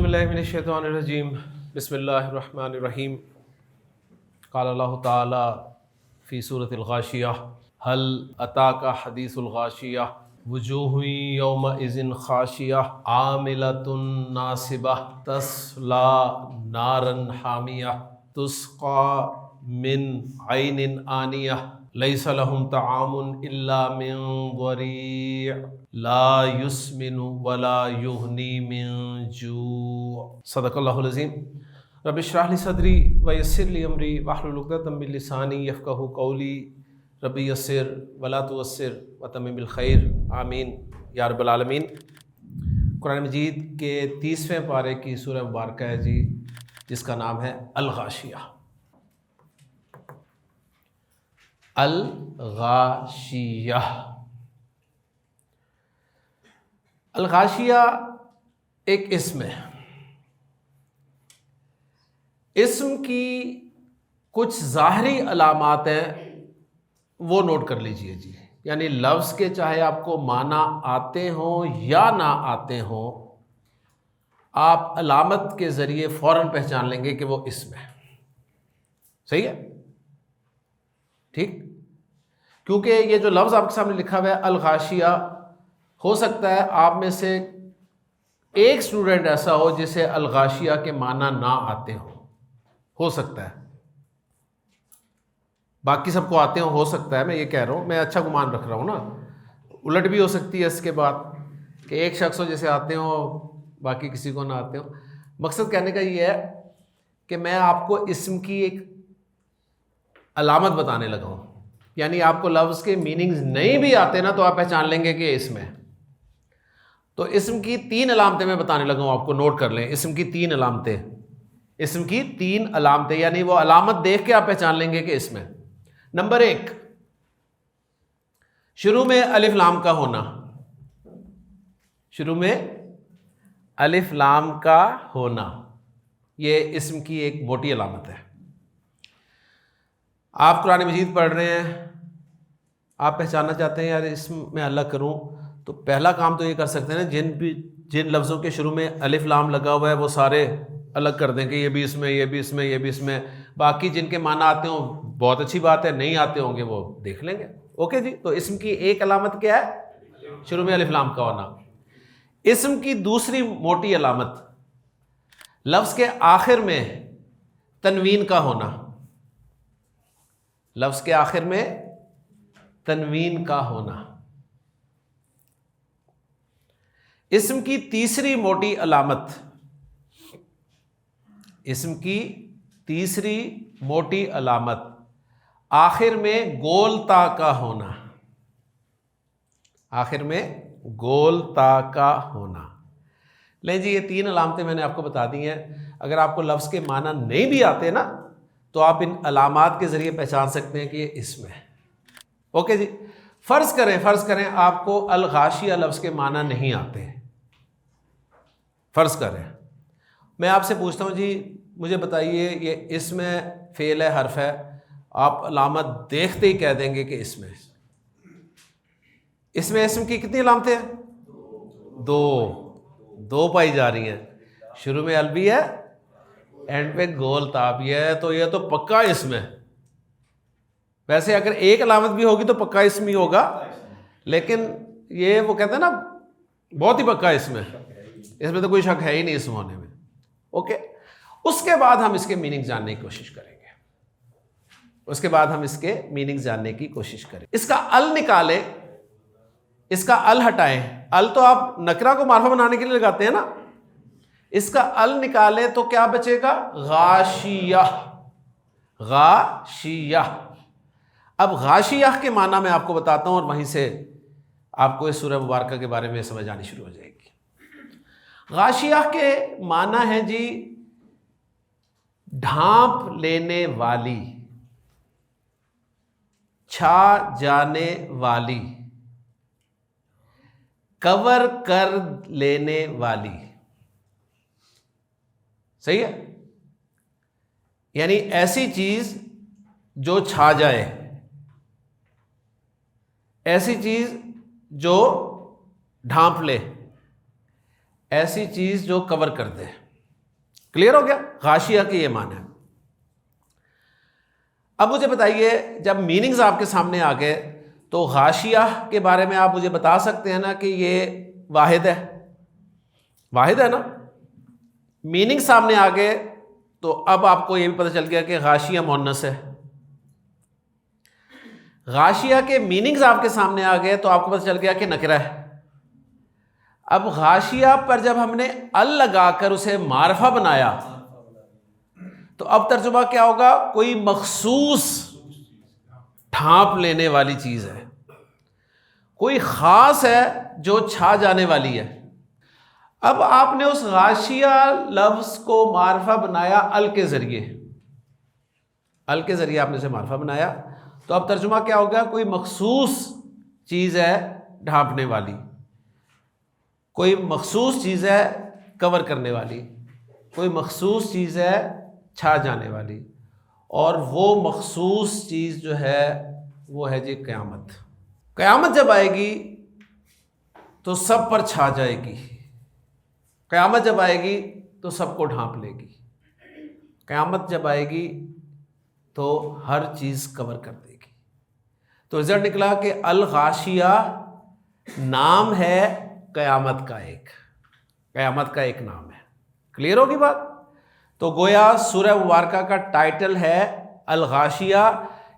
औज़ुबिल्लाहि मिनश्शैतानिर्रजीम बिस्मिल्लाहिर्रहमानिर्रहीम। क़ाल अल्लाहु तआला फ़ी सूरतिल गाशियah हल अताका हदीसुल गाशियah वुजूहुन यौमइज़िन खाशियah आमिलतुन नासिबह तस्ला नारन हामियह तुस्क़ा मिन ऐनिन आनियह लैसा लहुम तआमुन इल्ला मिन ज़री' ला युस्मिनु वला युग़नी मिन जू'। सदक़ल्लाहुल अज़ीम। रब्बि इश्रह ली सदरी व यस्सिर ली अमरी वहलुल उक़दतम मिन लिसानी यफ़क़हू क़ौली रब्बि यस्सिर वला तुअस्सिर व तम्मिम बिल खैर आमीन या रब्बल आलमीन। कुरान मजीद के 30वें पारे की सूरह मुबारक है जी, जिसका नाम है अल गाशिया। अल गाशिया, अल गाशिया एक इस्म है। इस्म की कुछ ज़ाहरी अलामात हैं, वो नोट कर लीजिए जी। यानी लफ्ज़ के चाहे आपको माना आते हों या ना आते हों, आप अलामत के ज़रिए फ़ौरन पहचान लेंगे कि वो इस्म है। सही है, ठीक। क्योंकि ये जो लफ्ज़ आपके सामने लिखा हुआ है अल गाशिया, हो सकता है आप में से एक स्टूडेंट ऐसा हो जिसे अल गाशिया के माना ना आते हो सकता है। बाकी सबको आते हो सकता है, मैं ये कह रहा हूँ, मैं अच्छा गुमान रख रहा हूँ ना। उलट भी हो सकती है इसके बाद कि एक शख्स हो जिसे आते हो, बाकी किसी को ना आते हो। मकसद कहने का ये है कि मैं आपको इस्म की एक अलामत बताने लगा हूँ। यानी आपको लफ्ज़ के मीनिंग्स नहीं भी आते ना, तो आप पहचान लेंगे कि इस्म है। तो इस्म की 3 अलामतें मैं बताने लगा हूँ, आपको नोट कर लें। इस्म की 3 अलामतें, इस्म की 3 अलामतें, यानी वो अलामत देख के आप पहचान लेंगे कि इस्म है। नंबर 1, शुरू में अलिफ लाम का होना। शुरू में अलिफ लाम का होना, ये इस्म की एक मोटी अलामत है। आप कुरान मजीद पढ़ रहे हैं, आप पहचानना चाहते हैं यार इस्म में अलग करूं, तो पहला काम तो ये कर सकते हैं ना, जिन लफ्ज़ों के शुरू में अलिफ लाम लगा हुआ है वो सारे अलग कर दें कि ये भी इसमें, ये भी इसमें, ये भी इसमें। बाकी जिनके माना आते हों बहुत अच्छी बात है, नहीं आते होंगे वो देख लेंगे। ओके जी। तो इस्म की एक अलामत क्या है? शुरू में अलिफ लाम का होना। इस्म की दूसरी मोटी अलामत, लफ्ज़ के आखिर में तनवीन का होना। लफ्ज़ के आखिर में तनवीन का होना। इस्म की तीसरी मोटी अलामत, इस्म की तीसरी मोटी अलामत, आखिर में गोल ता का होना। आखिर में गोल ता का होना। ले जी, ये 3 अलामतें मैंने आपको बता दी हैं। अगर आपको लफ्ज़ के माना नहीं भी आते ना, तो आप इन अलामात के ज़रिए पहचान सकते हैं कि ये इस्म है। ओके जी। फ़र्ज़ करें आपको अल गाशिया लफ्ज़ के माना नहीं आते हैं। फ़र्ज़ करें मैं आपसे पूछता हूँ जी, मुझे बताइए ये इस्म है, फ़ेल है, हर्फ है, आप अलामत देखते ही कह देंगे कि इस्म है। इसमें इस्म की कितनी अलामतें हैं? 2 पाई जा रही हैं। शुरू में अल भी है, एंड पे गोल ता भी है, तो ये तो पक्का इस्म है। वैसे अगर एक अलामत भी होगी तो पक्का इस्म ही होगा, लेकिन ये वो कहते हैं ना बहुत ही पक्का इस्म है, इसमें तो कोई शक है ही नहीं इस्म होने में। ओके। उसके बाद हम इसके मीनिंग जानने की कोशिश करेंगे। इसका अल निकाले, इसका अल हटाएं। अल तो आप नकरा को मार्फा बनाने के लिए लगाते हैं ना। इसका अल निकाले तो क्या बचेगा? गाशिया। गाशिया। अब गाशिया के माना मैं आपको बताता हूं, और वहीं से आपको इस सूरह मुबारक के बारे में समझ आनी शुरू हो जाएगी। गाशिया के माना है जी ढांप लेने वाली, छा जाने वाली, कवर कर लेने वाली। सही है? यानी ऐसी चीज जो छा जाए, ऐसी चीज जो ढांप ले, ऐसी चीज जो कवर कर दे। क्लियर हो गया? गाशिया के ये माने। अब मुझे बताइए, जब मीनिंग्स आपके सामने आ गए तो गाशिया के बारे में आप मुझे बता सकते हैं ना कि ये वाहिद है, वाहिद है ना? मीनिंग सामने आ गए तो अब आपको ये भी पता चल गया कि गाशिया मुअन्नस है। गाशिया के मीनिंग्स आपके सामने आ गए तो आपको पता चल गया कि नकरा है। अब गाशिया पर जब हमने अल लगाकर उसे मारफा बनाया तो अब तर्जुमा क्या होगा? कोई मखसूस ढांप लेने वाली चीज है, कोई खास है जो छा जाने वाली है। अब आपने उस गाशिया लफ्ज को मारफा बनाया अल के जरिए, अल के जरिए आपने उसे मारफा बनाया, तो अब तर्जुमा क्या होगा? कोई मखसूस चीज है ढांपने वाली, कोई मखसूस चीज है कवर करने वाली, कोई मखसूस चीज है छा जाने वाली। और वो मखसूस चीज जो है वो है जी क़यामत। क़यामत जब आएगी तो सब पर छा जाएगी, क़यामत जब आएगी तो सबको ढांप लेगी, क़यामत जब आएगी तो हर चीज़ कवर कर देगी। तो रिजल्ट निकला कि अल गाशिया नाम है क़यामत का, क़यामत का एक नाम है। क्लियर होगी बात? तो गोया सूरह मुबारका का टाइटल है अल गाशिया,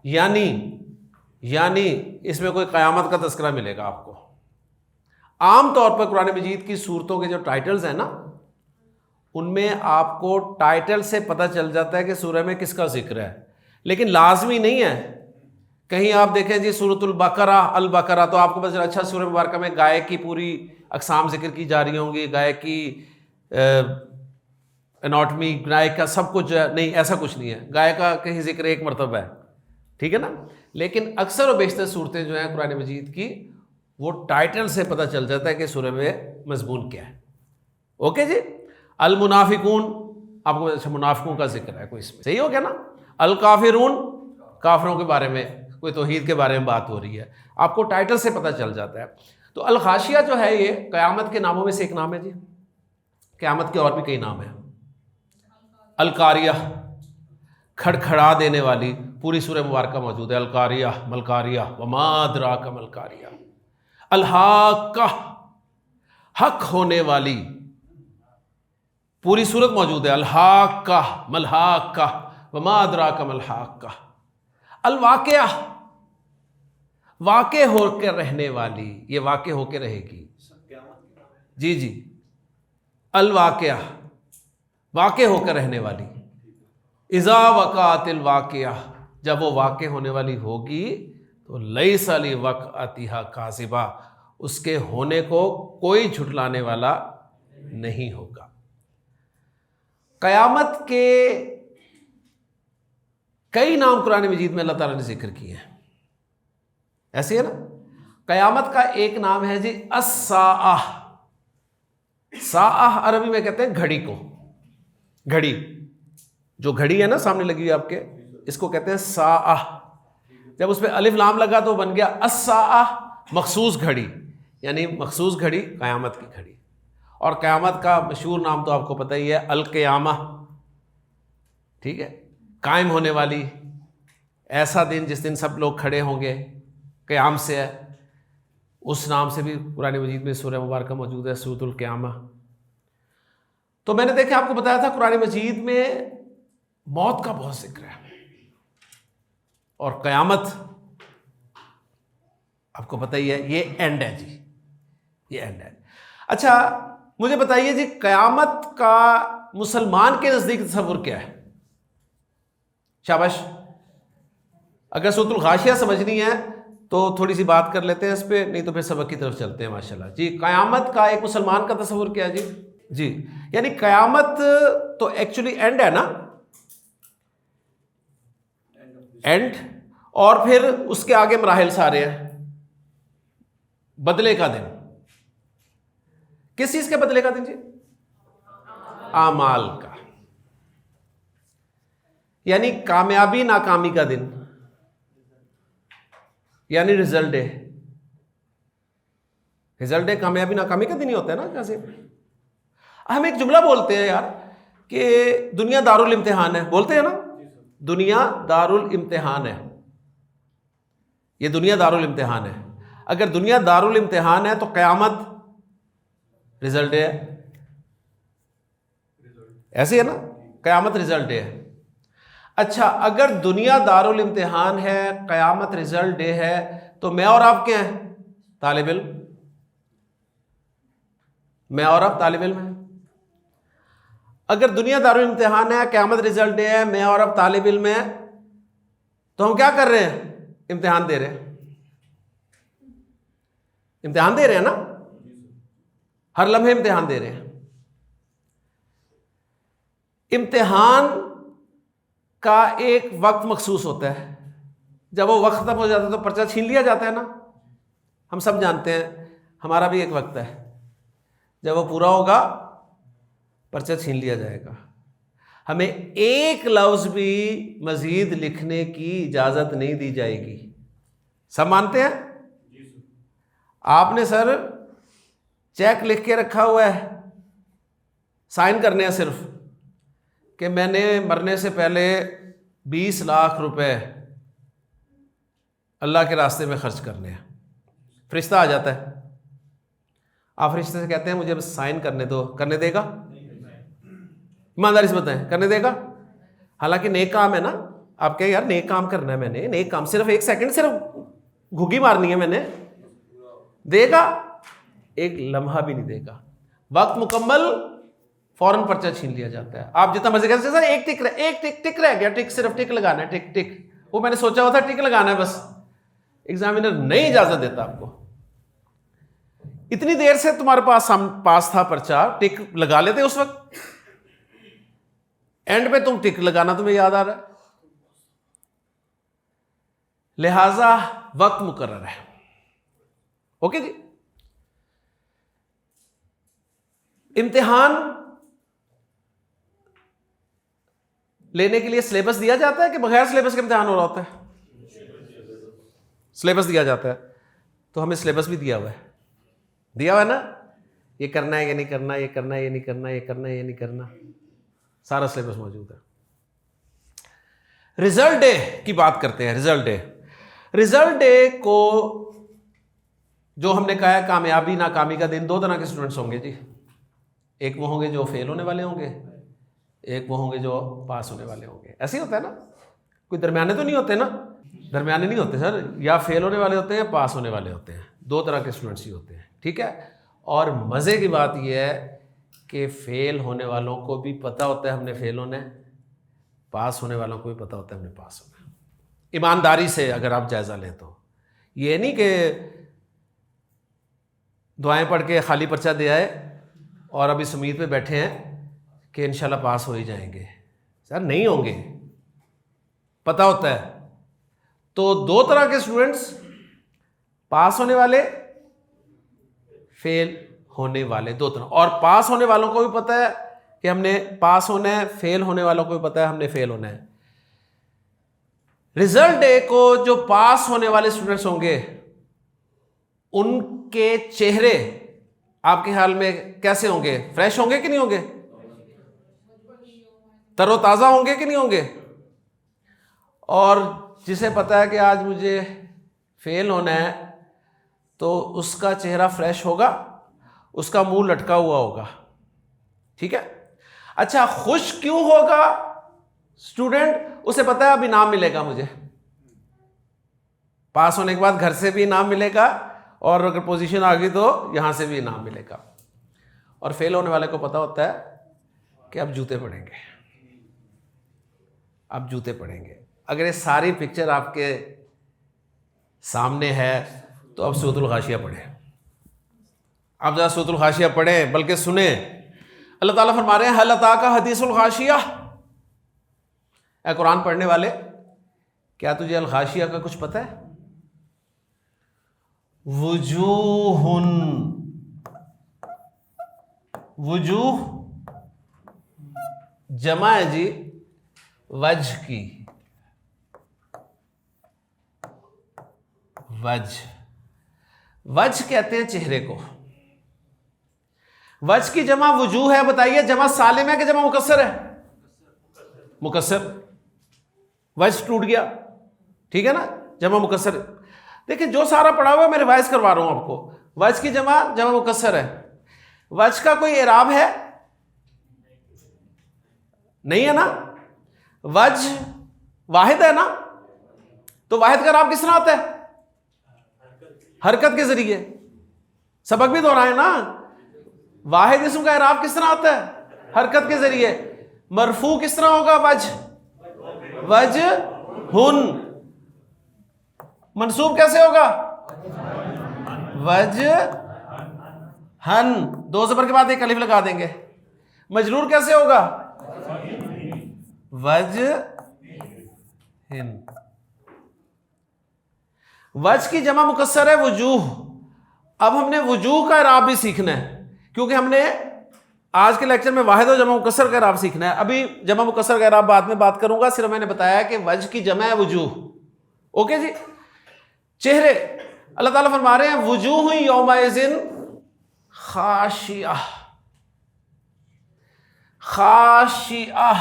यानी इसमें कोई क़यामत का तज़किरा मिलेगा आपको। आम तौर पर कुरान मजीद की सूरतों के जो टाइटल्स हैं ना, उनमें आपको टाइटल से पता चल जाता है कि सूरह में किसका जिक्र है, लेकिन लाजमी नहीं है। कहीं आप देखें जी सूरतुल बकरा, अल बकरा, तो आपको पता चला अच्छा सूरह मुबारका में गाय की पूरी अक़साम जिक्र की जा रही होंगी, गाय की एनाटमी, गाय का सब कुछ नहीं, ऐसा कुछ नहीं है। गाय का कहीं जिक्र एक मरतबा है, ठीक है ना। लेकिन अक्सर और बेशतर सूरतें जो हैं कुरान मजीद की, वो टाइटल से पता चल जाता है कि सूरह में मजमून क्या है। ओके जी। अल मुनाफिकून, आपको अच्छा मुनाफिकों का जिक्र है कोई इसमें, सही हो गया ना। अल काफिरून, काफिरों के बारे में, कोई तौहीद के बारे में बात हो रही है, आपको टाइटल से पता चल जाता है। तो अल गाशिया जो है ये क़यामत के नामों में से एक नाम है जी। क़यामत के और भी कई नाम हैं। अल कारिया, खड़खड़ा देने वाली, पूरी सूरह मुबारका मौजूद है। अल कारिया, मल कारिया, वमा अदराका मल कारिया। अल हाक्का, हक होने वाली, पूरी सूरत मौजूद है। अल हाक्का, मल हाक्का, वमा अदराका मल हाक्का। अल वाक़िया, वाक़े होकर रहने वाली, ये वाक़े होकर रहेगी, जी जी। अल वाक़िया, वाक़े होकर रहने वाली। इज़ा वक़ातिल वाक़िया, जब वो वाक़े होने वाली होगी तो लैसा ली वक़अतिहा काज़िबा, उसके होने को कोई झुठलाने वाला नहीं होगा। क़यामत के कई नाम कुरान मजीद में अल्लाह ताला ने जिक्र किए हैं, ऐसे है ना। क़यामत का एक नाम है जी अस्साअह। साअह अरबी में कहते हैं घड़ी को, घड़ी, जो घड़ी है ना सामने लगी हुई आपके, इसको कहते हैं साअह। जब उस पर अलिफ लाम लगा तो बन गया अस्साअह, मखसूस घड़ी, यानी मखसूस घड़ी क़यामत की घड़ी। और क़यामत का मशहूर नाम तो आपको पता ही है, अल क़ियामा, ठीक है, कायम होने वाली, ऐसा दिन जिस दिन सब लोग खड़े होंगे, क़याम से है, उस नाम से भी कुरान मजीद में सूरह मुबारका मौजूद है, सूरतुल क़ियामा। तो मैंने देखा, आपको बताया था कुरान मजीद में मौत का बहुत जिक्र है, और क़यामत आपको पता ही है ये एंड है जी, ये एंड है। अच्छा मुझे बताइए जी, क़यामत का मुसलमान के नज़दीक तसव्वुर क्या है? शाबाश। अगर सूरतुल गाशिया समझनी है तो थोड़ी सी बात कर लेते हैं इस पे, नहीं तो फिर सबक की तरफ चलते हैं। माशाल्लाह जी। क़यामत का एक मुसलमान का तसव्वुर क्या है जी? जी, यानी क़यामत तो एक्चुअली एंड है ना, एंड, और फिर उसके आगे मराहिल सारे हैं। बदले का दिन, किस चीज के बदले का दिन जी? आमाल का, यानी कामयाबी नाकामी का दिन, यानी रिजल्ट डे। रिजल्ट डे कामयाबी नाकामी का दिन ही होता है ना। कैसे हम एक जुमला बोलते हैं यार कि दुनिया दारुल इम्तिहान है, बोलते हैं ना, दुनिया दारुल इम्तिहान है, ये दुनिया दारुल इम्तिहान है। अगर दुनिया दारुल इम्तिहान है तो क़यामत रिजल्ट डे है, ऐसे है ना, क़यामत रिजल्ट डे है। अच्छा, अगर दुनिया दारुल इम्तिहान है, क़यामत रिजल्ट डे है, तो मैं और आप क्या हैं? तालिब इल्म। मैं और आप तालिब इल्म हैं। अगर दुनिया दारुल इम्तिहान है, क़यामत रिजल्ट डे है, मैं और आप तालिब इल्म हैं, तो हम क्या कर रहे हैं? इम्तिहान दे रहे हैं, इम्तिहान दे रहे हैं ना, हर लम्हे इम्तिहान दे रहे हैं। इम्तिहान का एक वक्त मखसूस होता है, जब वो वक्त खत्म हो जाता है तो पर्चा छीन लिया जाता है ना, हम सब जानते हैं। हमारा भी एक वक्त है, जब वो पूरा होगा पर्चा छीन लिया जाएगा, हमें एक लफ्ज भी मजीद लिखने की इजाजत नहीं दी जाएगी। सब मानते हैं? आपने सर चेक लिख के रखा हुआ है, साइन करने हैं सिर्फ कि मैंने मरने से पहले 20 लाख रुपए अल्लाह के रास्ते में खर्च करने हैं। फरिश्ता आ जाता है, आप फरिश्ते से कहते हैं मुझे बस साइन करने दो, करने देगा? ईमानदारी से बताएं, करने देगा? हालांकि नेक काम है ना, आप कहें यार नेक काम करना है, मैंने नेक काम, सिर्फ 1 सेकंड सिर्फ घुगी मारनी है मैंने, देगा? एक लम्हा भी नहीं देगा। वक्त मुकम्मल, फौरन पर्चा छीन लिया जाता है। आप जितना मर्जी कहते हैं सर एक टिक रह गया, टिक सिर्फ टिक लगाना है, टिक टिक, वो मैंने सोचा हुआ था टिक लगाना है बस, एग्जामिनर नहीं इजाजत देता आपको। इतनी देर से तुम्हारे पास था पर्चा, टिक लगा लेते उस वक्त, एंड पे तुम टिक लगाना तुम्हें याद आ रहा है। लिहाजा वक्त मुकर्रर है। ओके जी। इम्तिहान लेने के लिए सिलेबस दिया जाता है कि बगैर सिलेबस के इम्तिहान हो रहा होता है? सिलेबस दिया जाता है, तो हमें सिलेबस भी दिया हुआ है, दिया हुआ है ना, ये करना है, ये नहीं करना, ये करना है, ये नहीं करना, ये करना है, ये नहीं करना, सारा सिलेबस मौजूद है। रिजल्ट डे की बात करते हैं। रिजल्ट डे को जो हमने कहा है कामयाबी नाकामी का दिन, 2 तरह के स्टूडेंट्स होंगे जी। एक वो होंगे जो फेल होने वाले होंगे, एक वो होंगे जो पास होने वाले होंगे। ऐसे ही होता है ना, कोई दरमियाने तो नहीं होते ना, दरमियाने नहीं होते सर, या फेल होने वाले होते हैं या पास होने वाले होते हैं, 2 तरह के स्टूडेंट्स ही होते हैं, ठीक है। और मज़े की बात यह है कि फेल होने वालों को भी पता होता है हमने फेल होना है, पास होने वालों को भी पता होता है हमने पास होना है। ईमानदारी से अगर आप जायज़ा लें तो ये नहीं कि दुआएं पढ़ के खाली पर्चा दे आए और अब इस उम्मीद पे बैठे हैं कि इंशाल्लाह पास हो ही जाएंगे। सर नहीं होंगे, पता होता है। तो 2 तरह के स्टूडेंट्स, पास होने वाले, फेल होने वाले, 2 तरह। और पास होने वालों को भी पता है कि हमने पास होना है, फेल होने वालों को भी पता है हमने फेल होना है। रिजल्ट डे को जो पास होने वाले स्टूडेंट्स होंगे उनके चेहरे आपके ख्याल में कैसे होंगे? फ्रेश होंगे कि नहीं होंगे? तरोताजा होंगे कि नहीं होंगे? और जिसे पता है कि आज मुझे फेल होना है तो उसका चेहरा फ्रेश होगा, उसका मुंह लटका हुआ होगा, ठीक है। अच्छा, खुश क्यों होगा स्टूडेंट? उसे पता है अब इनाम मिलेगा मुझे, पास होने के बाद घर से भी इनाम मिलेगा और अगर पोजीशन आ गई तो यहां से भी इनाम मिलेगा। और फेल होने वाले को पता होता है कि अब जूते पड़ेंगे, अब जूते पड़ेंगे। अगर ये सारी पिक्चर आपके सामने है तो अब सूरतुल गाशिया पढ़ें, आप ज़रा सूरतुल गाशिया पढ़ें, बल्कि सुने। अल्लाह ताला फरमा रहे हैं हल अताका हदीसुल गाशिया। ऐ कुरान पढ़ने वाले, क्या तुझे अल गाशिया का कुछ पता है? वुजूहुन, वुजूह जमा है जी वजह की, वजह कहते हैं चेहरे को। वज की जमा वजूह है, बताइए जमा सालिम है कि जमा मुकस्सर है? मुकस्सर। वज टूट गया, ठीक है ना, जमा मुकस्सर। देखिए जो सारा पढ़ा हुआ है मैं रिवाइज करवा रहा हूं आपको। वज की जमा जमा मुकस्सर है। वज का कोई इराब है? नहीं है ना। वज वाहिद है ना, तो वाहिद का इराब किस तरह आता है? हरकत के जरिए। सबक भी दोहराए ना, वाहिद इस्म का इराब किस तरह आता है? हरकत के जरिए। मरफू किस तरह होगा? वज, वज हुन। मंसूब कैसे होगा? वज हन, दो ज़बर के बाद एक अलिफ लगा देंगे। मजरूर कैसे होगा? वज हिन। वज की जमा मुकस्सर है वजूह। अब हमने वजूह का इराब भी सीखना है, क्योंकि हमने आज के लेक्चर में वाहिद और जमा मुकस्सर का इराब सीखना है। अभी जमा मुकस्सर का इराब बाद में बात करूंगा, सिर्फ मैंने बताया कि वज की जमा है वजूह। ओके जी। चेहरे, अल्लाह ताला फरमा रहे हैं वजूह यौमइज़िन खाशिया, खाशिया।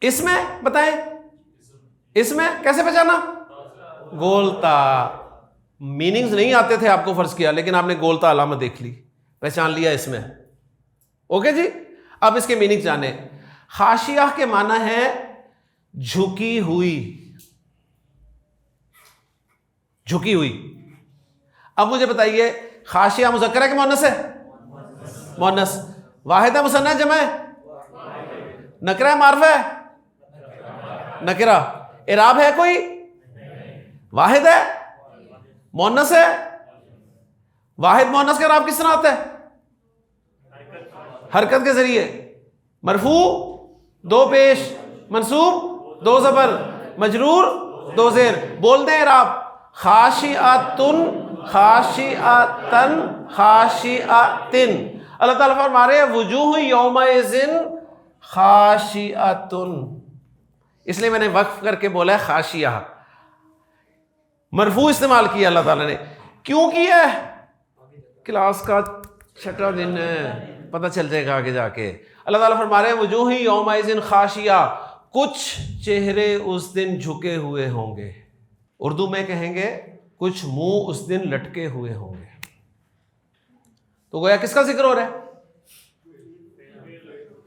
इसमें बताएं, इसमें कैसे पहचाना? गोलता। मीनिंग्स नहीं आते थे आपको, फर्ज किया, लेकिन आपने गोलता अलामत देख ली, पहचान लिया इसमें। ओके जी। अब इसके मीनिंग जाने। खाशिया के माना है झुकी हुई, झुकी हुई। अब मुझे बताइए खाशिया मुज़क्कर है कि मुअन्नस है? मुअन्नस। वाहिद है, मुसन्ना है, जमा है? नकरा है, मार्फ है? नकरा। इराब है कोई? वाहिद है, मुअन्नस है। वाहिद मुअन्नस का इराब किस तरह आता है? हरकत के जरिए। मरफू दो पेश, मंसूब दो ज़बर, मजरूर दो ज़ेर। बोल दें इराब। खाशिअतुन, खाशिअतन, खाशिअतिन। अल्लाह ताला फरमा रहे हैं वजूह यौमइज़िन खाशिअतुन, इसलिए मैंने वक्फ करके बोला है खाशिया। मरफू इस्तेमाल किया अल्लाह ताला ने। क्यों किया? क्लास का छठा दिन है, पता चल जाएगा आगे जाके। अल्लाह ताला फरमा रहे हैं वजूह यौमइज़िन खाशिया, कुछ चेहरे उस दिन झुके हुए होंगे। उर्दू में कहेंगे कुछ मुंह उस दिन लटके हुए होंगे। तो गोया किसका जिक्र हो रहा है?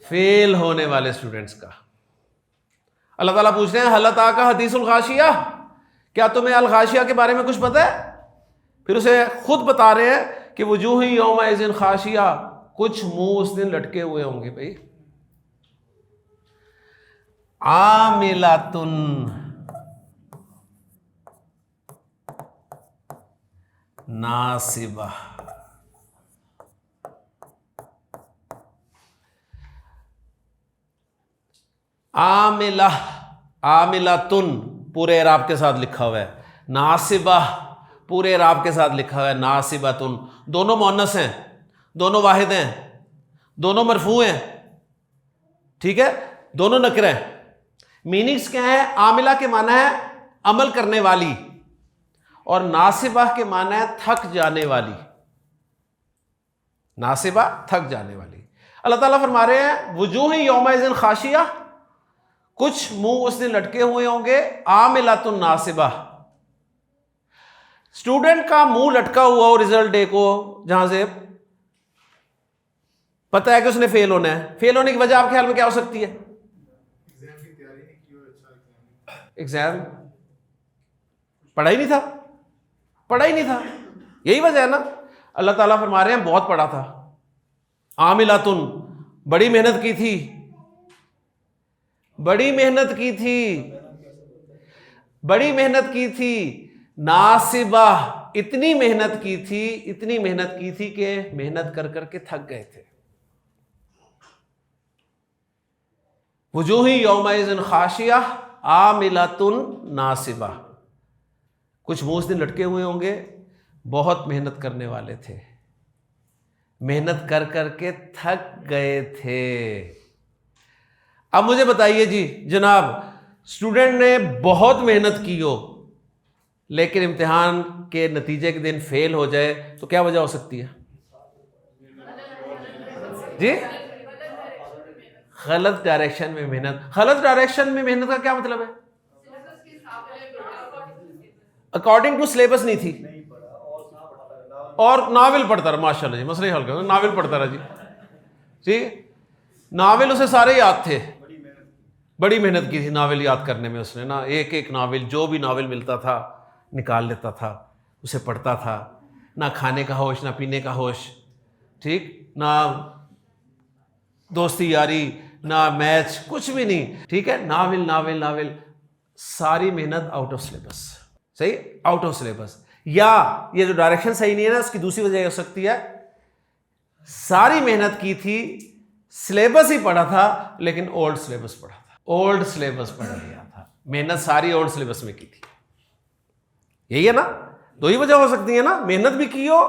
फेल होने वाले स्टूडेंट्स का। अल्लाह ताला पूछ रहे हैं हल अताका हदीसुल गाशिया, क्या तुम्हें अल गाशिया के बारे में कुछ पता है? फिर उसे खुद बता रहे हैं कि वजूह यौमइज़िन खाशिया, कुछ मुंह उस दिन लटके हुए होंगे। भाई आमिलातुन, नासिबा। आमिला, आमिलातुन पूरे इराब के साथ लिखा हुआ है। नासिबा पूरे इराब के साथ लिखा हुआ है। नासिबातुन, दोनों मुअन्नस हैं, दोनों वाहिद हैं, दोनों मरफू हैं, ठीक है, दोनों नकरे हैं। मीनिंग्स क्या है? आमिला के माना है अमल करने वाली, और नासिबा के माना है थक जाने वाली। नासिबा थक जाने वाली। अल्लाह ताला फरमा रहे हैं वजूह यौमइज़िन खाशिया, कुछ मुंह उस दिन लटके हुए होंगे। आमिलातुन नासिबा, स्टूडेंट का मुंह लटका हुआ हो रिजल्ट डे को, जहां से पता है कि उसने फेल होना है। फेल होने की वजह आपके ख्याल में क्या हो सकती है? एग्जाम पढ़ा ही नहीं था, पढ़ा ही नहीं था, यही वजह है ना। अल्लाह ताला फरमा रहे हैं बहुत पढ़ा था। आमिलातुन, बड़ी मेहनत की थी, बड़ी मेहनत की थी, बड़ी मेहनत की थी। नासिबा, इतनी मेहनत की थी, इतनी मेहनत की थी कि मेहनत कर करके थक गए थे। वजूही यौमइज़िन खाशिया आमिलातुन नासिबा, कुछ मुंह उस दिन लटके हुए होंगे, बहुत मेहनत करने वाले थे, मेहनत कर करके थक गए थे। अब मुझे बताइए जी जनाब, स्टूडेंट ने बहुत मेहनत की हो लेकिन इम्तिहान के नतीजे के दिन फेल हो जाए तो क्या वजह हो सकती है जी? गलत डायरेक्शन में मेहनत। गलत डायरेक्शन में मेहनत का क्या मतलब है? अकॉर्डिंग टू सिलेबस नहीं थी और नावल पढ़ता रहा, माशाल्लाह जी, मसले हल कर, नावल पढ़ता रहा जी। नावल उसे सारे याद थे, बड़ी मेहनत की थी नावल याद करने में उसने ना। एक एक नावल, जो भी नावल मिलता था निकाल लेता था, उसे पढ़ता था। ना खाने का होश, ना पीने का होश, ठीक ना दोस्ती यारी, ना मैच, कुछ भी नहीं, ठीक है। नावल नावल नावल, सारी मेहनत आउट ऑफ सिलेबस। सही, आउट ऑफ सिलेबस। या ये जो डायरेक्शन सही नहीं है ना, उसकी दूसरी वजह हो सकती है सारी मेहनत की थी, सिलेबस ही पढ़ा था लेकिन ओल्ड सिलेबस पढ़ा था, ओल्ड सिलेबस पढ़ लिया था, मेहनत सारी ओल्ड सिलेबस में की थी। यही है ना, दो ही वजह हो सकती है ना। मेहनत भी की हो,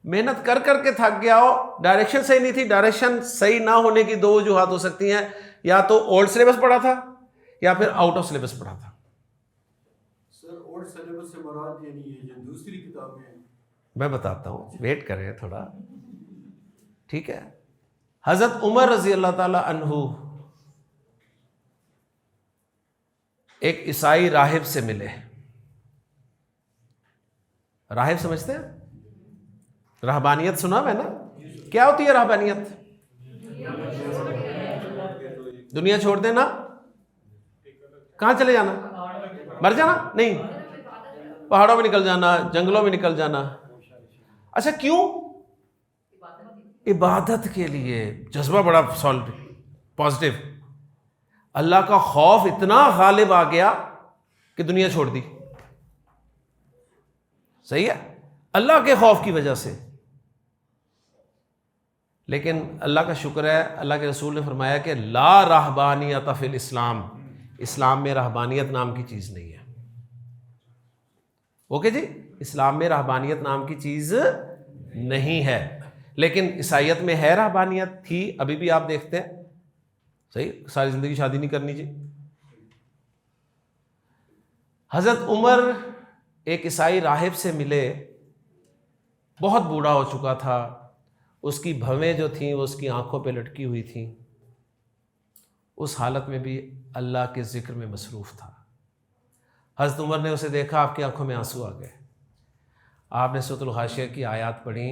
मेहनत कर करके थक गया हो, डायरेक्शन सही नहीं थी। डायरेक्शन सही ना होने की दो वजूहात हो सकती हैं, या तो ओल्ड सिलेबस पढ़ा था या फिर आउट ऑफ सिलेबस पढ़ा था। सर ओल्ड सिलेबस से मुराद ये नहीं है जो दूसरी किताबें हैं। मैं बताता हूं, वेट कर रहे हैं थोड़ा, ठीक है। हजरत उमर रजी अल्लाह ताला अन्हु एक ईसाई राहिब से मिले। राहिब समझते हैं? रहबानियत सुना है ना? क्या होती है रहबानियत? दुनिया छोड़ देना, कहां चले जाना? मर जाना? नहीं, पहाड़ों में निकल जाना, जंगलों में निकल जाना। अच्छा, क्यों? इबादत के लिए। जज्बा बड़ा सॉल्व पॉजिटिव। अल्लाह का खौफ इतना गालिब आ गया कि दुनिया छोड़ दी। सही है, अल्लाह के खौफ की वजह से। लेकिन अल्लाह का शुक्र है, अल्लाह के रसूल ने फरमाया कि ला रहबानियत फिल इस्लाम, इस्लाम में रहबानियत नाम की चीज़ नहीं है। ओके जी, इस्लाम में रहबानियत नाम की चीज़ नहीं है, लेकिन ईसाइयत में है रहबानियत, थी, अभी भी आप देखते हैं। सही, सारी ज़िंदगी शादी नहीं करनी जी। हज़रत उमर एक ईसाई राहिब से मिले, बहुत बूढ़ा हो चुका था, उसकी भवें जो थीं वो उसकी आंखों पे लटकी हुई थीं। उस हालत में भी अल्लाह के ज़िक्र में मसरूफ़ था। हज़रत उमर ने उसे देखा, आपकी आंखों में आंसू आ गए। आपने सूरतुल गाशिया की आयत पढ़ी,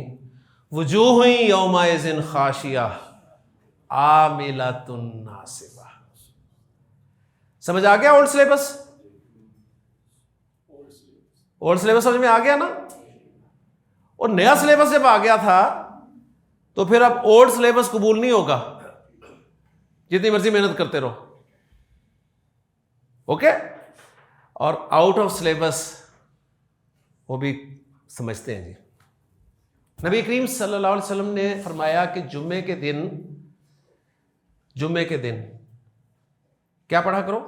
वुजूह यौमाइज़िन खाशिया आमिलतुन नासिबा। समझ आ गया? ओल्ड सिलेबस, ओल्ड सिलेबस समझ में आ गया ना। और नया सिलेबस जब आ गया था तो फिर अब ओल्ड सिलेबस कबूल नहीं होगा, जितनी मर्जी मेहनत करते रहो। ओके, और आउट ऑफ सिलेबस वो भी समझते हैं जी। नबी करीम सल्लल्लाहु अलैहि वसल्लम ने फरमाया कि जुम्मे के दिन क्या पढ़ा करो?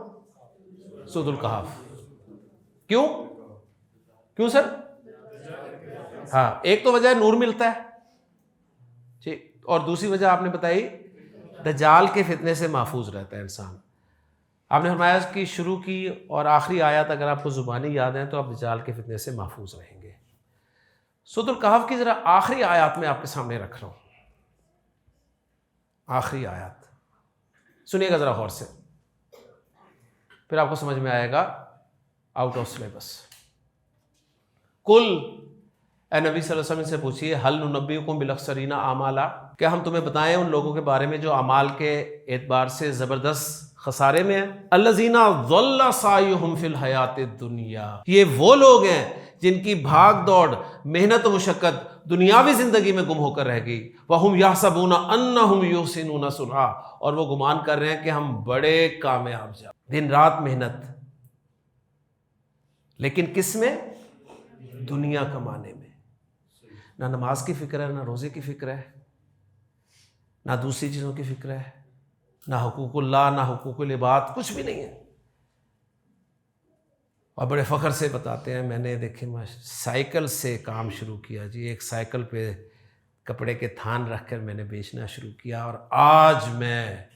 सूरतुल कहफ। क्यों सर? हाँ, एक तो वजह नूर मिलता है, ठीक, और दूसरी वजह आपने बताई दज्जाल के फितने से महफूज रहता है इंसान। आपने फरमाया कि शुरू की और आखिरी आयत अगर आपको ज़ुबानी याद है तो आप दज्जाल के फितने से महफूज रहेंगे। सूरतुल कहफ की ज़रा आखिरी आयत में आपके सामने रख रहा हूँ, आखिरी आयत सुनिएगा ज़रा गौर से, फिर आपको समझ में आएगा आउट ऑफ सिलेबस। कुल, ए नबी सल्लल्लाहु अलैहि वसल्लम से पूछिए, हल नुनब्बिउकुम बिल अख्सरीना आमाला, क्या हम तुम्हें बताएं उन लोगों के बारे में जो अमाल के एतबार से ज़बरदस्त खसारे में है। अल्लज़ीना ज़ल्ला सायुहुम फिल हयातिद दुनिया, ये वो लोग हैं जिनकी भाग दौड़, मेहनत और मुशक्क़त दुनियावी ज़िंदगी में गुम होकर रह गई। वहुम यहसबूना अन्नहुम युहसिनूना सुन्आ, और वो गुमान कर रहे हैं कि हम बड़े कामयाब जा, दिन रात मेहनत, लेकिन किस में? दुनिया कमाने में। ना नमाज की फिक्र है, ना रोज़े की फिक्र है, ना दूसरी चीज़ों की फिक्र है, ना हुकूकुल्लाह, ना हुकूकुल इबाद, कुछ भी नहीं है। और बड़े फ़ख्र से बताते हैं, मैंने देखे मैं साइकिल से काम शुरू किया जी, एक साइकिल पे कपड़े के थान रख कर मैंने बेचना शुरू किया, और आज मैं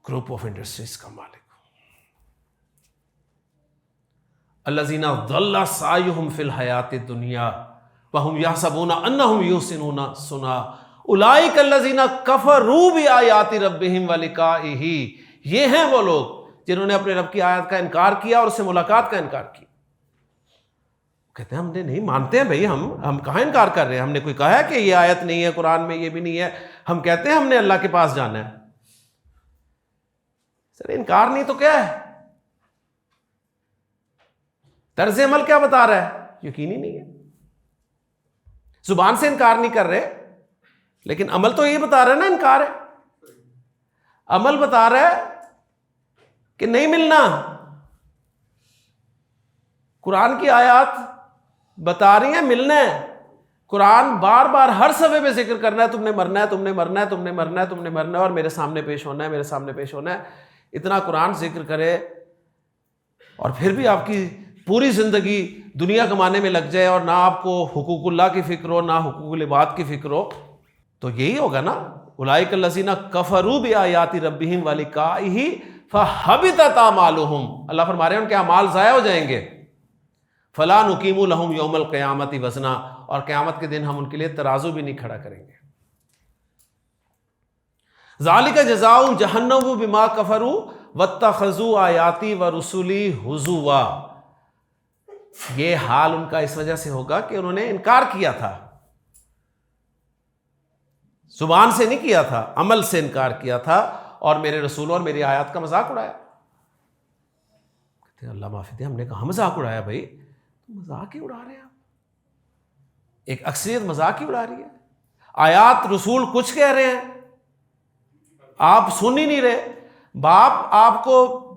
ग्रुप ऑफ इंडस्ट्रीज का मालिक हूँ। अल्लज़ीना ज़ल्ला सायुहुम फ़िल हयाति दुनिया वहुम यहसबूना अन्नहुम युहसिनूना सुना उलाइका अल्लज़ीना कफ़रू बि आयाति रब्बिहिम व लिक़ाइही। ये हैं वो लोग जिन्होंने अपने रब की आयत का इनकार किया और उससे मुलाकात का इनकार किया। कहते हैं हमने नहीं मानते हैं भाई, हम कहाँ इनकार कर रहे हैं, हमने कोई कहा है कि ये आयत नहीं है कुरान में, ये भी नहीं है। हम कहते हैं हमने अल्लाह के पास जाना है। सर इनकार नहीं तो क्या है, तर्ज अमल क्या बता रहा है, यकीनी नहीं है। जुबान से इनकार नहीं कर रहे, लेकिन अमल तो ये बता रहा है ना इनकार है। अमल बता रहा है कि नहीं मिलना। कुरान की आयत बता रही है मिलना है। कुरान बार बार हर सफ़े पे जिक्र करना है तुमने मरना है, तुमने मरना है, तुमने मरना है, तुमने मरना है और मेरे सामने पेश होना है, मेरे सामने पेश होना है। इतना कुरान जिक्र करे और फिर भी आपकी पूरी ज़िंदगी दुनिया कमाने में लग जाए और ना आपको हुकूकुल्लाह की फ़िक्र हो, ना हुकूकुल इबाद की फ़िक्र हो, तो यही होगा ना। उलाइका लज़ीना कफ़रू बि आयाति रब्बिहिम व लिक़ाइही फ़हबितत अमालुहुम। अल्लाह फरमा रहे हैं उनके अमाल ज़ाया हो जाएंगे। फ़ला नुकीमु लहुम यौमल क़यामति वज़ना, और क़यामत के दिन हम उनके लिए तराजू भी नहीं खड़ा करेंगे। ज़ालिका जज़ाउहुम जहन्नम बिमा कफ़रू वत्तख़ज़ू आयाती व रुसुली हुज़ुवा। ये हाल उनका इस वजह से होगा कि उन्होंने इनकार किया था, जुबान से नहीं किया था, अमल से इनकार किया था और मेरे रसूल और मेरी आयत का मजाक उड़ाया। कहते हैं अल्लाह माफ़ी दे, हमने कहा मजाक उड़ाया भाई, तो मजाक ही उड़ा रहे हैं आप। एक अक्सरियत मजाक ही उड़ा रही है। आयत रसूल कुछ कह रहे हैं, आप सुन ही नहीं रहे। बाप आपको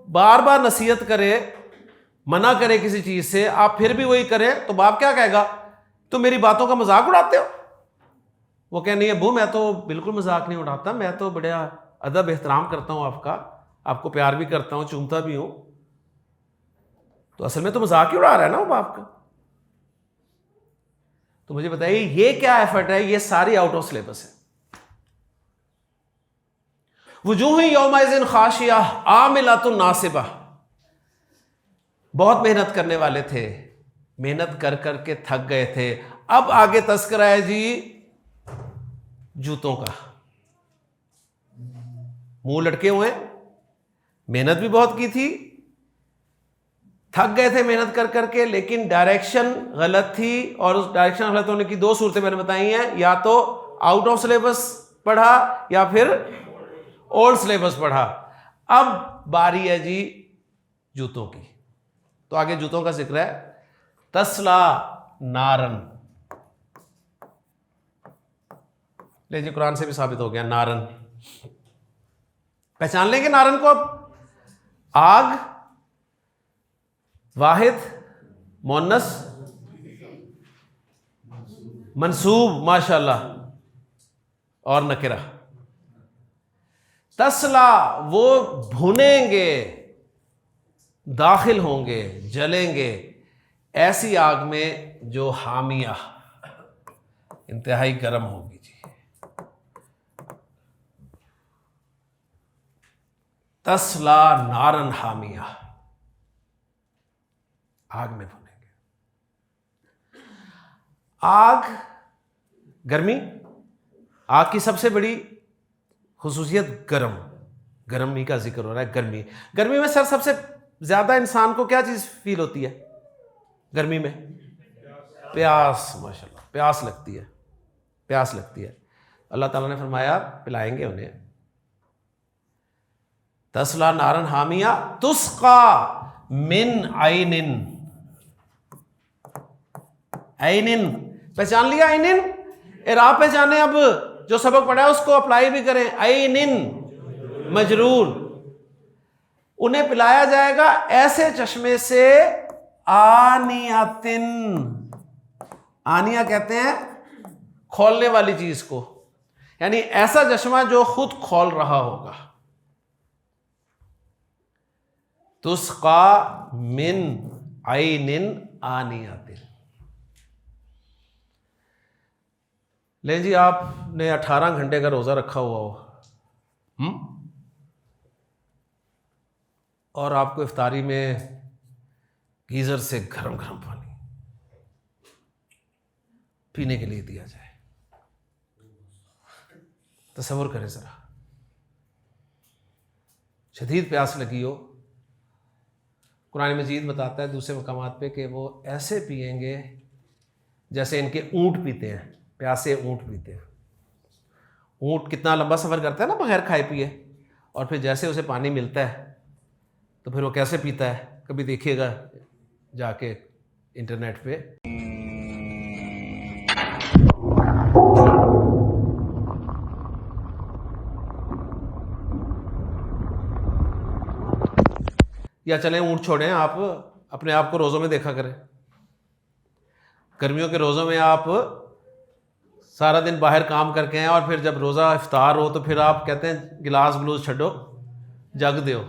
बार बार नसीहत करे, मना करे किसी चीज से, आप फिर भी वही करें, तो बाप क्या कहेगा, तो मेरी बातों का मजाक उड़ाते हो। वो कह नहीं अबू मैं तो बिल्कुल मजाक नहीं उड़ाता, मैं तो बड़ा अदब एहतराम करता हूँ आपका, आपको प्यार भी करता हूँ, चूमता भी हूँ। तो असल में तो मजाक ही उड़ा रहा है ना वो बाप का। तो मुझे बताइए ये क्या एफर्ट है, ये सारी आउट ऑफ सिलेबस है। वुजूह यौमइज़िन खाशिया आमिलतुन नासिबा। बहुत मेहनत करने वाले थे, मेहनत कर करके थक गए थे। अब आगे तस्करा है जी जूतों का। मुंह लटके हुए, मेहनत भी बहुत की थी, थक गए थे मेहनत कर करके, लेकिन डायरेक्शन गलत थी। और उस डायरेक्शन गलत होने की दो सूरतें मैंने बताई हैं, या तो आउट ऑफ सिलेबस पढ़ा या फिर ओल्ड सिलेबस पढ़ा। अब बारी है जी जूतों की। तो आगे जूतों का जिक्र है। तस्ला नारन, ले जी कुरान से भी साबित हो गया नारन। पहचान लेंगे नारन को अब। आग, वाहिद, मोन्नस, मंसूब माशाल्लाह, और नकिरा। तस्ला वो भुनेंगे, दाखिल होंगे, जलेंगे ऐसी आग में जो हामिया इंतहाई गर्म होगी जी। तस्ला नारन हामिया, आग में भुनेंगे। आग गर्मी, आग की सबसे बड़ी खुसूसियत गर्म, गर्मी का जिक्र हो रहा है। गर्मी, गर्मी में सर सबसे ज्यादा इंसान को क्या चीज फील होती है गर्मी में? प्यास। माशाल्लाह, प्यास लगती है, प्यास लगती है। अल्लाह ताला ने फरमाया पिलाएंगे उन्हें। तस्ला नारन हामिया तुस्का मिन आइनिन। आइनिन पहचान लिया? आइनिन इराब पहचाने, अब जो सबक पढ़ा है उसको अप्लाई भी करें। आइनिन मजरूर, उन्हें पिलाया जाएगा ऐसे चश्मे से आनियातिन। आनिया कहते हैं खोलने वाली चीज को, यानी ऐसा चश्मा जो खुद खोल रहा होगा। तुस्का मिन आइनिन आनियातिन। ले जी आपने 18 घंटे का रोजा रखा हुआ हो, और आपको इफ्तारी में गीज़र से गरम गरम पानी पीने के लिए दिया जाए। तसव्वुर करें ज़रा, शदीद प्यास लगी हो, कुरान मजीद बताता है दूसरे मकामात पे कि वो ऐसे पिएंगे जैसे इनके ऊँट पीते हैं, प्यासे ऊँट पीते हैं। ऊँट कितना लंबा सफ़र करता है ना बगैर खाए पिए, और फिर जैसे उसे पानी मिलता है तो फिर वो कैसे पीता है, कभी देखिएगा जाके इंटरनेट पे। या चलें ऊँट छोड़ें, आप अपने आप को रोज़ों में देखा करें। गर्मियों के रोज़ों में आप सारा दिन बाहर काम करके हैं और फिर जब रोज़ा इफ्तार हो तो फिर आप कहते हैं गिलास ग्लूस छड्डो जग दो,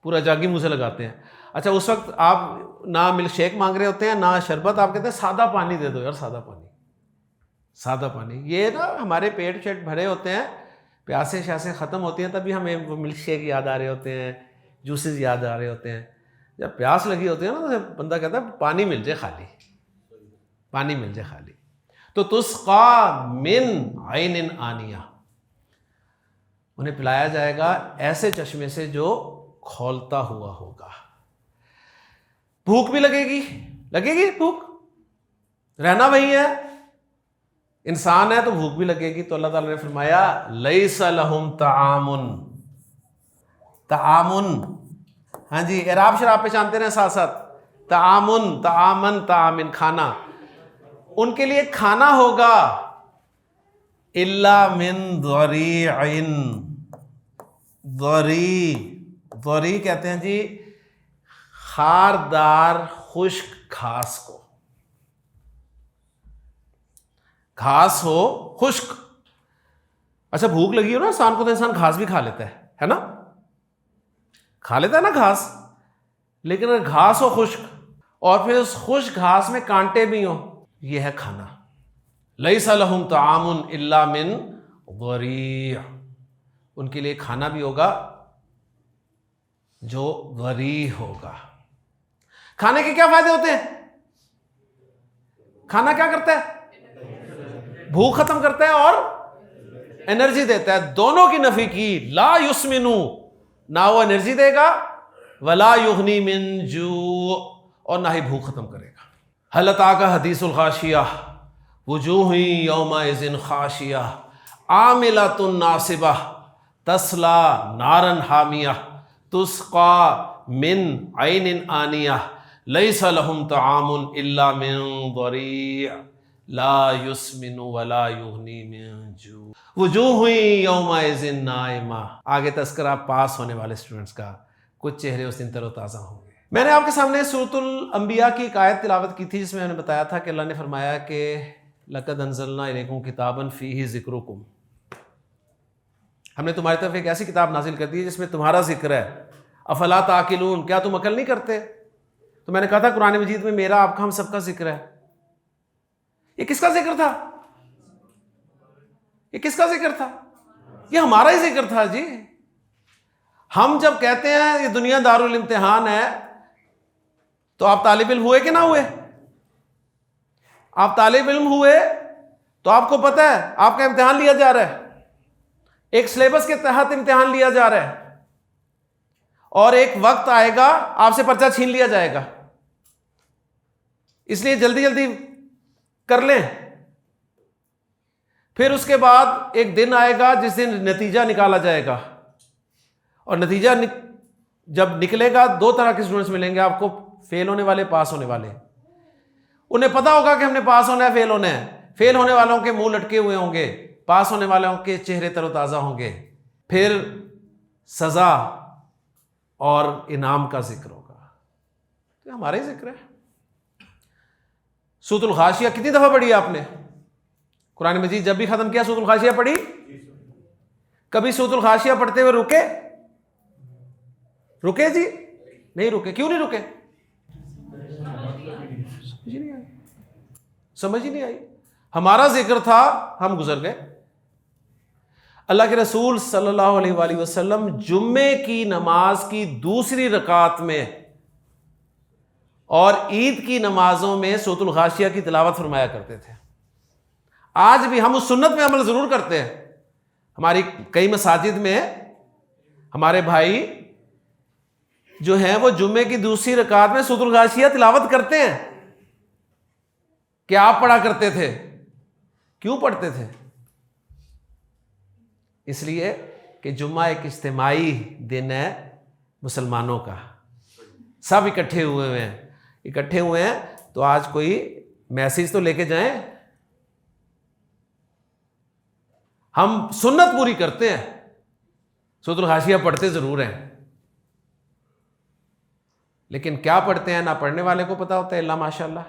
पूरा जग ही मुँह से लगाते हैं। अच्छा, उस वक्त आप ना मिल्क शेक मांग रहे होते हैं ना शरबत, आप कहते हैं सादा पानी दे दो यार, सादा पानी, सादा पानी। ये ना हमारे पेट शेट भरे होते हैं, प्यासे श्यासें ख़त्म होती हैं, तभी हमें वो मिल्क शेक याद आ रहे होते हैं, जूसेस याद आ रहे होते हैं। जब प्यास लगी होती है ना तो बंदा कहता है पानी मिल जाए खाली, पानी मिल जाए खाली। तो तुस्का मिन आइनिन आनिया, उन्हें पिलाया जाएगा ऐसे चश्मे से जो खौलता हुआ होगा। भूख भी लगेगी, लगेगी भूख, रहना वही है, इंसान है तो भूख भी लगेगी। तो अल्लाह ताला ने फरमाया लैसा लहुम ताआमुन, ताआमुन, हाँ जी, एराब शराब पे जानते रहे साथ साथ, ताआमुन, ताआमन, ताआमिन, खाना, उनके लिए खाना होगा। इल्ला मिन ज़रीइन, ज़री कहते हैं जी खारदार खुश्क घास को, घास हो खुश्क। अच्छा, भूख लगी हो ना इंसान को तो इंसान घास भी खा लेता है ना, खा लेता है ना घास, लेकिन अगर घास हो खुश्क और फिर उस खुश्क घास में कांटे भी हो, यह है खाना। लैसा लहुम ताआमुन इल्ला मिन ज़री, उनके लिए खाना भी होगा जो ज़री होगा। खाने के क्या फायदे होते हैं? खाना क्या करता है? भूख खत्म करता है और एनर्जी देता है। दोनों की नफी की, ला युस्मिनु, ना वो एनर्जी देगा, वला युगनी मिन जू, और ना ही भूख खत्म करेगा। हल अताका हदीसुल गाशिया वुजूह यौमइज़िन खाशिया आमिलतुन नासिबा तस्ला नारन हामिया तुस्का मिन आइनिन आनिया लैसा लहुम ताआमुन इल्ला मिन ज़री ला युस्मिनु वला युगनी मिन जू वुजूह यौमइज़िन नाइमा। आगे तस्करा पास होने वाले स्टूडेंट्स का, कुछ चेहरे उस दिन तरोताज़ा होंगे। मैंने आपके सामने सूरतुल अंबिया की एक आयत तिलावत की थी जिसमें मैंने बताया था कि अल्लाह ने फरमाया कि लक़द अंज़लना इलैकुम किताबन फ़ीही ज़िक्रुकुम, हमने तुम्हारी तरफ एक ऐसी किताब नाजिल कर दी है जिसमें तुम्हारा जिक्र है। अफला ताकिलून, क्या तुम अकल नहीं करते? तो मैंने कहा था कुरान मजीद में मेरा आपका हम सबका जिक्र है। ये किसका जिक्र था? ये किसका जिक्र था? ये हमारा ही जिक्र था जी। हम जब कहते हैं ये दुनिया दारुल इम्तिहान है, तो आप तालिब इल्म हुए कि ना हुए? आप तालिब इल्म हुए तो आपको पता है आपका इम्तिहान लिया जा रहा है, एक सिलेबस के तहत इम्तिहान लिया जा रहा है, और एक वक्त आएगा आपसे पर्चा छीन लिया जाएगा। इसलिए जल्दी जल्दी कर लें। फिर उसके बाद एक दिन आएगा जिस दिन नतीजा निकाला जाएगा, और नतीजा जब निकलेगा दो तरह के स्टूडेंट्स मिलेंगे आपको, फेल होने वाले, पास होने वाले। उन्हें पता होगा कि हमने पास होना है, फेल होना है। फेल होने वालों के मुंह लटके हुए होंगे, पास होने वालों के चेहरे तरोताज़ा होंगे। फिर सज़ा और इनाम का जिक्र होगा। तो हमारा ही जिक्र है। सूरतुल गाशिया कितनी दफ़ा पढ़ी आपने कुरान मजीद? जब भी ख़त्म किया सूरतुल गाशिया पढ़ी? कभी सूरतुल गाशिया पढ़ते हुए रुके? रुके जी? नहीं रुके। क्यों नहीं रुके? समझ ही नहीं आई। हमारा जिक्र था, हम गुजर गए। अल्लाह के रसूल सल्लल्लाहु अलैहि वसल्लम जुम्मे की नमाज की दूसरी रकात में और ईद की नमाजों में सूरतुल गाशिया की तिलावत फरमाया करते थे। आज भी हम उस सुन्नत में अमल ज़रूर करते हैं। हमारी कई मसाजिद में हमारे भाई जो हैं वो जुम्मे की दूसरी रकात में सूरतुल गाशिया तिलावत करते हैं। क्या आप पढ़ा करते थे? क्यों पढ़ते थे? इसलिए कि जुम्मा एक इज्तिमाई दिन है मुसलमानों का, सब इकट्ठे हुए हैं तो आज कोई मैसेज तो लेके जाएं। हम सुन्नत पूरी करते हैं, सूरतुल गाशिया पढ़ते जरूर हैं, लेकिन क्या पढ़ते हैं ना पढ़ने वाले को पता होता है अल्लाह माशाअल्लाह,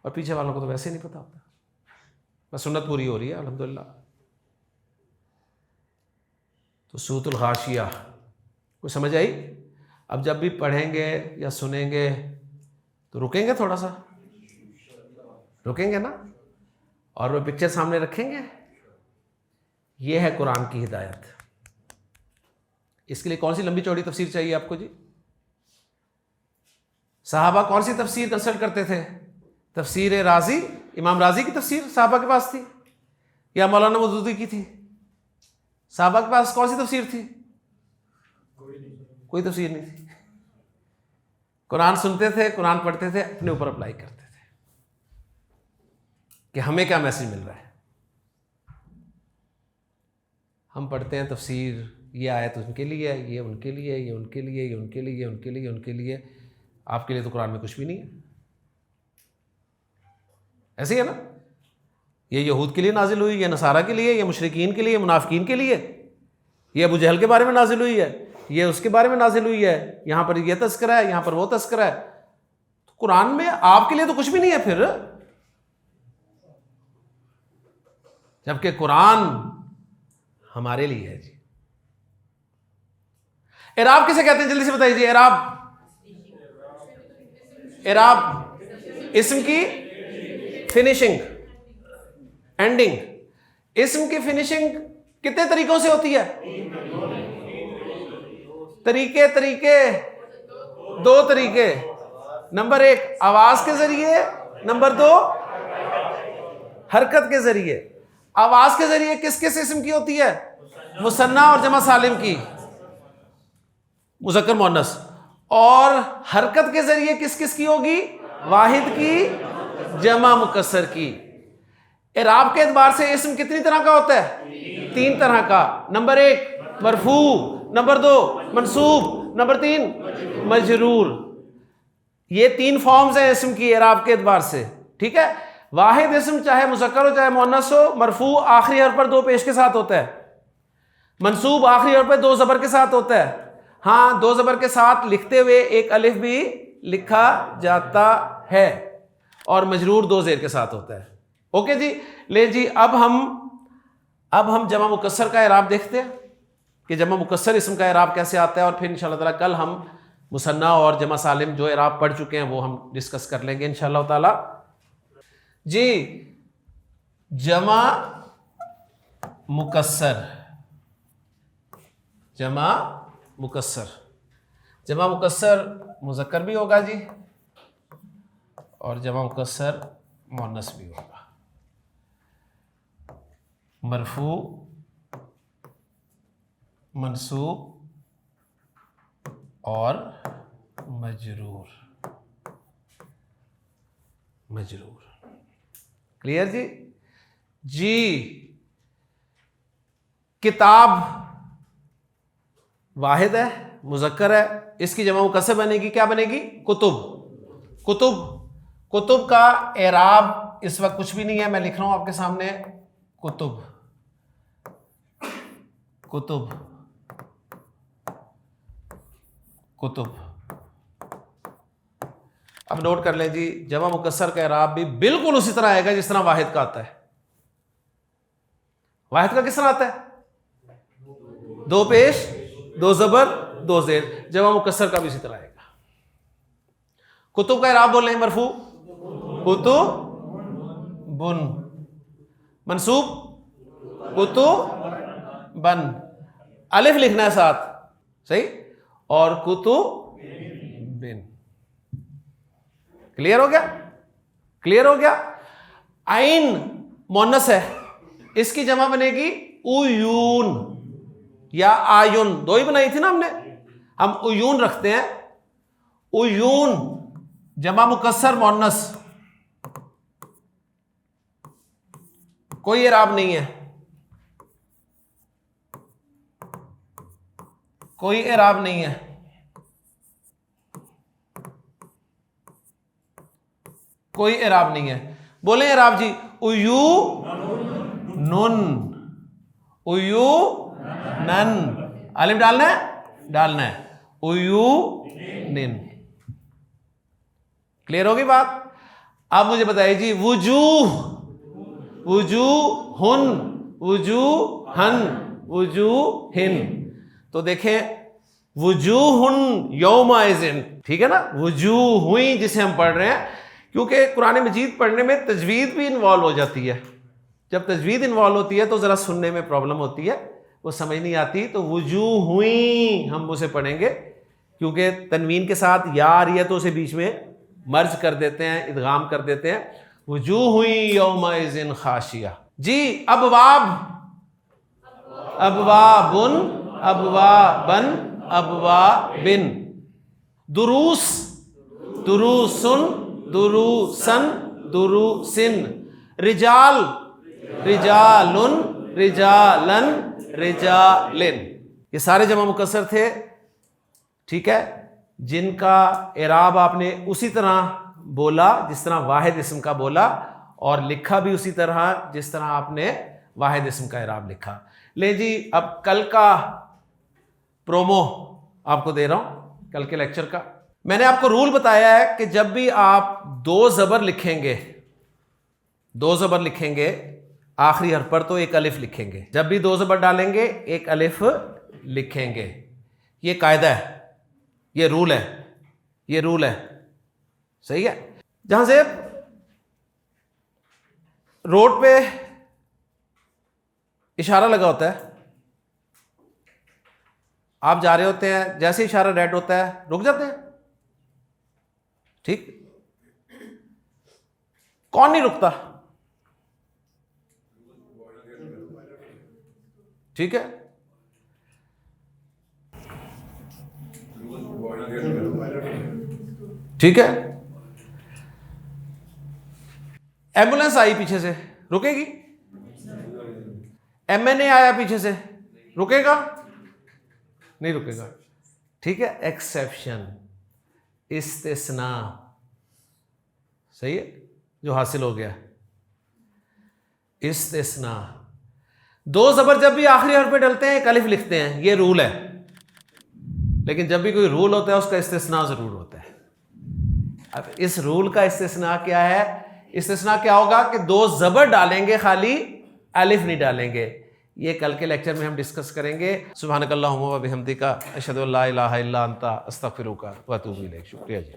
और पीछे वालों को तो वैसे नहीं पता होता। बस सुन्नत पूरी हो रही है अल्हम्दुलिल्लाह। तो सूरतुल गाशिया को समझ आई? अब जब भी पढ़ेंगे या सुनेंगे तो रुकेंगे, थोड़ा सा रुकेंगे ना, और वो पिक्चर सामने रखेंगे। ये है कुरान की हिदायत। इसके लिए कौन सी लंबी चौड़ी तफसीर चाहिए आपको जी? साहबा कौन सी तफसीर कंसल्ट करते थे? तफसीर राजी, इमाम राजी की तफसीर साहबा के पास थी या मौलाना मौदूदी की थी? साहबा के पास कौन सी तफसीर थी? कोई तफसीर नहीं थी। कुरान सुनते थे, कुरान पढ़ते थे, अपने ऊपर अप्लाई करते थे कि हमें क्या मैसेज मिल रहा है। हम पढ़ते हैं तफसीर, ये आयत उनके लिए, ये उनके लिए, ये उनके लिए, ये उनके लिए, ये उनके लिए, उनके लिए। आपके लिए तो कुरान में कुछ भी नहीं है। ऐसे ही है ना? ये यहूद के लिए नाजिल हुई, ये नसारा के लिए, ये मुशरिकीन के लिए, मुनाफिकीन के लिए, ये अबू जहल के बारे में नाजिल हुई है, ये उसके बारे में नाजिल हुई है, यहां पर ये तस्करा है, यहां पर वो तस्करा है। तो कुरान में आपके लिए तो कुछ भी नहीं है फिर, जबकि कुरान हमारे लिए है जी। एराब किसे कहते हैं? जल्दी से बताइए। एराब इस्म की फिनिशिंग, एंडिंग। इस्म की फिनिशिंग कितने तरीकों से होती है? दो तरीके। नंबर 1 आवाज के जरिए, नंबर 2 हरकत के जरिए। आवाज के जरिए किस किस इस्म की होती है? मुसन्ना और जमा सालिम की, मुज़क्कर मुअन्नस। और हरकत के जरिए किस किस की होगी? वाहिद की, जमा मुकस्सर की। इराब के एतबार से इस्म कितनी तरह का होता है? 3 तरह का। नंबर 1 मरफू, नंबर 2 मंसूब, नंबर 3 मजरूर। ये 3 फॉर्म्स हैं इस्म की इराब के एतबार से। ठीक है? वाहिद इस्म चाहे मुज़क्कर हो चाहे मुअन्नस हो, मरफू आखिरी हर्फ पर 2 पेश के साथ होता है, मंसूब आखिरी हर्फ पर 2 ज़बर के साथ होता है। हाँ, 2 ज़बर के साथ लिखते हुए एक अलिफ भी लिखा जाता है, और मजरूर 2 ज़ेर के साथ होता है। ओके जी। ले जी, अब हम जमा मुकस्सर का इराब देखते हैं कि जमा मुकस्सर इस्म का इराब कैसे आता है, और फिर इंशाअल्लाह ताला कल हम मुसन्ना और जमा सालिम जो इराब पढ़ चुके हैं वो हम डिस्कस कर लेंगे इंशाअल्लाह ताला जी। जमा मुकस्सर, जमा मुकस्सर मुज़क्कर भी होगा जी, और जमा मुकस्सर मुअन्नस भी होगा। मरफू, मंसूब और मजरूर। क्लियर जी? जी, किताब वाहिद है, मुज़क्कर है, इसकी जमा मुकस्सर बनेगी, क्या बनेगी? कुतुब का एराब इस वक्त कुछ भी नहीं है, मैं लिख रहा हूं आपके सामने कुतुब। अब नोट कर लें जी, जमा मुकस्सर का एराब भी बिल्कुल उसी तरह आएगा जिस तरह वाहिद का आता है। वाहिद का किस तरह आता है? 2 पेश, 2 ज़बर, 2 ज़ेर। जमा मुकस्सर का भी इसी तरह आएगा। कुतुब का इराब बोल रहे हैं, मरफू कुतुबुन, मंसूब कुतुबन, अलिफ लिखना है साथ, सही, और कुतुबिन। क्लियर हो गया? क्लियर हो गया? आइन मोनस है, इसकी जमा बनेगी उयून या आयुन, दो ही बनाई थी ना हमने, हम उयून रखते हैं। उयून जमा मुकस्सर मोनस, कोई इराब नहीं है, कोई इराब नहीं है। कोई इराब नहीं है। बोले इराब जी, उयू नुन, उयू नन, अलिफ डालना है, डालना है, उयू निन। क्लियर होगी बात? अब मुझे बताइए जी, वुजूह, वुजूहुन, वुजूहन, वुजूहिन। तो देखें, वुजूहुन यौमाइज़िन, ठीक है ना, वुजूह हुई जिसे हम पढ़ रहे हैं, क्योंकि कुरान मजीद पढ़ने में तजवीद भी इन्वॉल्व हो जाती है। जब तजवीद इन्वॉल्व होती है तो ज़रा सुनने में प्रॉब्लम होती है, वो समझ नहीं आती। तो वुजूह हुई हम उसे पढ़ेंगे, क्योंकि तनवीन के साथ या आ रही है तो उसे बीच में मर्ज कर देते हैं, इदगाम कर देते हैं। वुजूह हुई यौमाइज़िन खाशिया। जी, अबवाब, अबवाबुन, अबवाबन, अबवाबिन। दुरूस, दुरूसुन, दुरूसन, दुरूसिन। रिजाल, रिजालुन, रिजालन, रिजालिन। ये सारे जमा मुकस्सर थे, ठीक है, जिनका इराब आपने उसी तरह बोला जिस तरह वाहिद इस्म का बोला, और लिखा भी उसी तरह जिस तरह आपने वाहिद इस्म का इराब लिखा। ले जी, अब कल का प्रोमो आपको दे रहा हूं, कल के लेक्चर का। मैंने आपको रूल बताया है कि जब भी आप दो ज़बर लिखेंगे, दो ज़बर लिखेंगे, आखिरी हर्फ पर तो एक अलिफ लिखेंगे। जब भी दो ज़बर डालेंगे एक अलिफ लिखेंगे। ये कायदा है, ये रूल है, ये रूल है, सही है। जहां से रोड पे इशारा लगा होता है, आप जा रहे होते हैं, जैसे इशारा रेड होता है रुक जाते हैं, ठीक? कौन नहीं रुकता? ठीक है, ठीक है। एम्बुलेंस आई पीछे से, रुकेगी? एमएनए आया पीछे से, रुकेगा? नहीं रुकेगा, ठीक है। एक्सेप्शन, इस्तिस्ना, सही है, जो हासिल हो गया। इस्तिस्ना, दो ज़बर जब भी आखिरी हर्फ पे डलते हैं एक अलिफ लिखते हैं, ये रूल है। लेकिन जब भी कोई रूल होता है उसका इस्तिस्ना जरूर होता है। अब इस रूल का इस्तिस्ना क्या है? इस्तिस्ना क्या होगा कि दो ज़बर डालेंगे, खाली अलिफ नहीं डालेंगे। ये कल के लेक्चर में हम डिस्कस करेंगे। सुब्हानकल्लाहुम्मा व बिहम्दिका अशहदु अल्ला इलाहा इल्ला अंता अस्तगफिरुका व अतूबु इलैक। शुक्रिया जी।